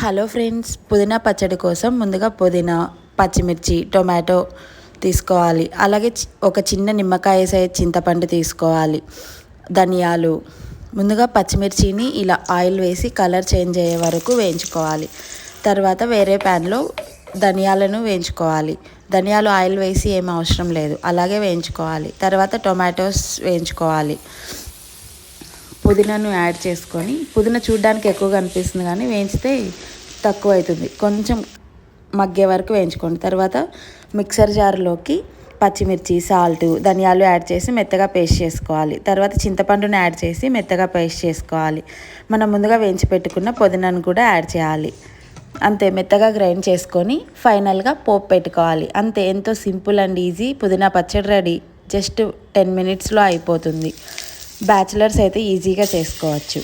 Hello friends, పుదీనా పచ్చడి కోసం ముందుగా పుదీనా, పచ్చిమిర్చి, టొమాటో తీసుకోవాలి. అలాగే ఒక చిన్న నిమ్మకాయ సైజ్ చింతపండు తీసుకోవాలి. ధనియాలు, ముందుగా పచ్చిమిర్చిని ఇలా ఆయిల్ వేసి కలర్ చేంజ్ అయ్యే వరకు వేయించుకోవాలి. తర్వాత వేరే ప్యాన్లో ధనియాలను వేయించుకోవాలి. ధనియాలు ఆయిల్ వేసి ఏం అవసరం లేదు, అలాగే వేయించుకోవాలి. తర్వాత టొమాటోస్ వేయించుకోవాలి. పుదీనాను యాడ్ చేసుకొని, పుదీనా చూడడానికి ఎక్కువగా అనిపిస్తుంది కానీ వేయించితే తక్కువ అవుతుంది. కొంచెం మగ్గే వరకు వేయించుకోండి. తర్వాత మిక్సర్ జార్లోకి పచ్చిమిర్చి, సాల్ట్, ధనియాలు యాడ్ చేసి మెత్తగా పేస్ట్ చేసుకోవాలి. తర్వాత చింతపండుని యాడ్ చేసి మెత్తగా పేస్ట్ చేసుకోవాలి. మనం ముందుగా వేయించి పెట్టుకున్న పుదీనాను కూడా యాడ్ చేయాలి. అంతే, మెత్తగా గ్రైండ్ చేసుకొని ఫైనల్గా పోపు పెట్టుకోవాలి. అంతే, ఎంతో సింపుల్ అండ్ ఈజీ పుదీనా పచ్చడి రెడీ. జస్ట్ 10 minutesలో అయిపోతుంది. బ్యాచిలర్స్ అయితే ఈజీగా చేసుకోవచ్చు.